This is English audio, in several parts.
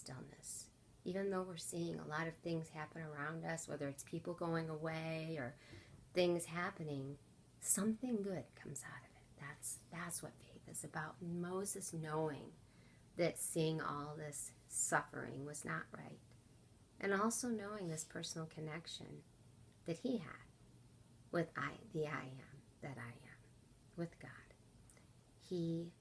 stillness. Even though we're seeing a lot of things happen around us, whether it's people going away or things happening, something good comes out of it. That's what faith is about. Moses knowing that seeing all this suffering was not right, and also knowing this personal connection that he had with the I am that I am, with God. He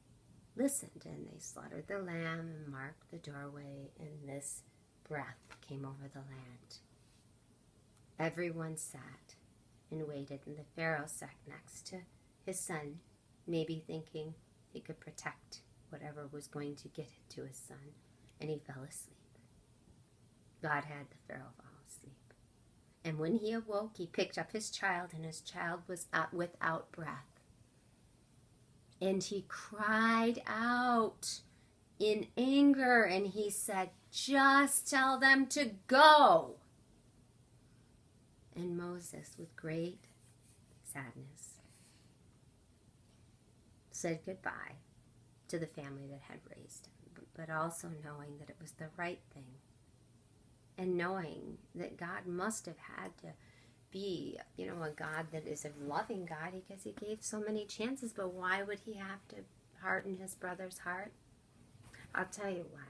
listened, and they slaughtered the lamb and marked the doorway, and this breath came over the land. Everyone sat and waited, and the Pharaoh sat next to his son, maybe thinking he could protect whatever was going to get to his son, and he fell asleep. God had the Pharaoh fall asleep. And when he awoke, he picked up his child, and his child was without breath. And he cried out in anger, and he said, "Just tell them to go." And Moses, with great sadness, said goodbye to the family that had raised him, but also knowing that it was the right thing, and knowing that God must have had to be, a God that is a loving God, because he gave so many chances, but why would he have to harden his brother's heart? I'll tell you why.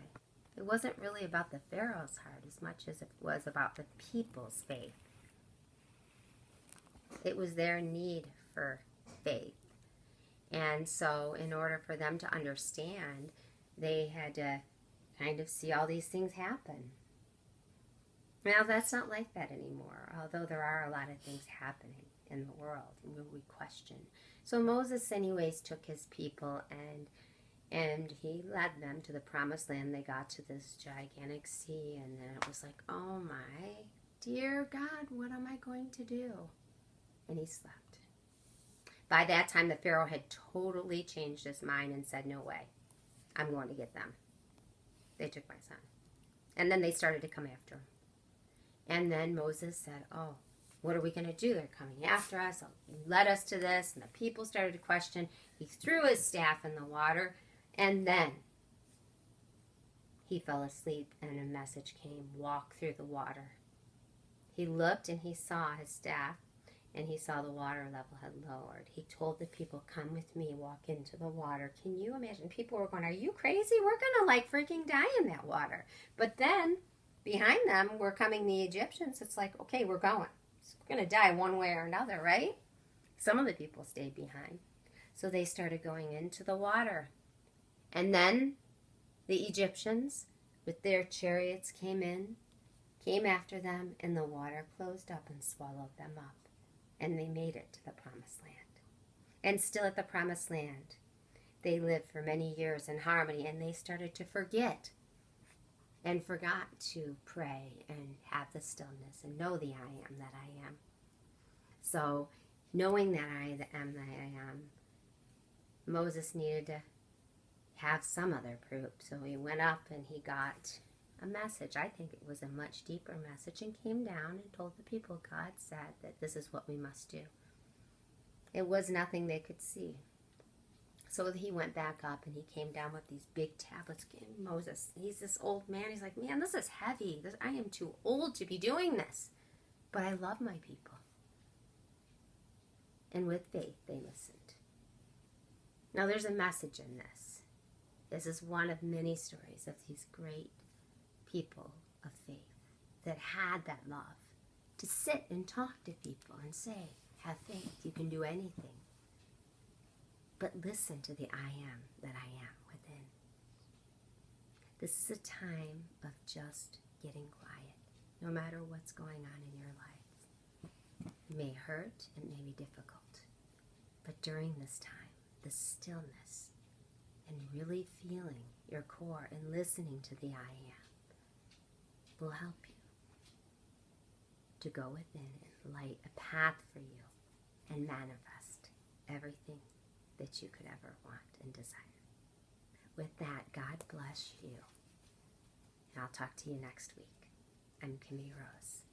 It wasn't really about the Pharaoh's heart as much as it was about the people's faith. It was their need for faith. And so in order for them to understand, they had to kind of see all these things happen. Now, that's not like that anymore, although there are a lot of things happening in the world where we question. So Moses anyways took his people and he led them to the promised land. They got to this gigantic sea, and then it was like, oh my dear God, what am I going to do? And he slept. By that time, the Pharaoh had totally changed his mind and said, no way, I'm going to get them. They took my son. And then they started to come after him. And then Moses said, oh, what are we going to do? They're coming after us. Led us to this. And the people started to question. He threw his staff in the water. And then he fell asleep, and a message came, walk through the water. He looked, and he saw his staff, and he saw the water level had lowered. He told the people, come with me, walk into the water. Can you imagine? People were going, are you crazy? We're going to freaking die in that water. But then behind them were coming the Egyptians. It's like, okay, we're going. So we're going to die one way or another, right? Some of the people stayed behind. So they started going into the water. And then the Egyptians with their chariots came after them, and the water closed up and swallowed them up. And they made it to the promised land. And still at the promised land, they lived for many years in harmony, and they started to forget and forgot to pray and have the stillness and know the I am that I am. So knowing that I am that I am, Moses needed to have some other proof. So he went up and he got a message. I think it was a much deeper message, and came down and told the people God said that this is what we must do. It was nothing they could see. So he went back up and he came down with these big tablets. Moses, he's this old man. He's like, man, this is heavy. I am too old to be doing this. But I love my people. And with faith, they listened. Now there's a message in this. This is one of many stories of these great people of faith that had that love to sit and talk to people and say, have faith, you can do anything. But listen to the I am that I am within. This is a time of just getting quiet, no matter what's going on in your life. It may hurt, it may be difficult, but during this time, the stillness and really feeling your core and listening to the I am will help you to go within and light a path for you and manifest everything that you could ever want and desire. With that, God bless you. And I'll talk to you next week. I'm Kimmy Rose.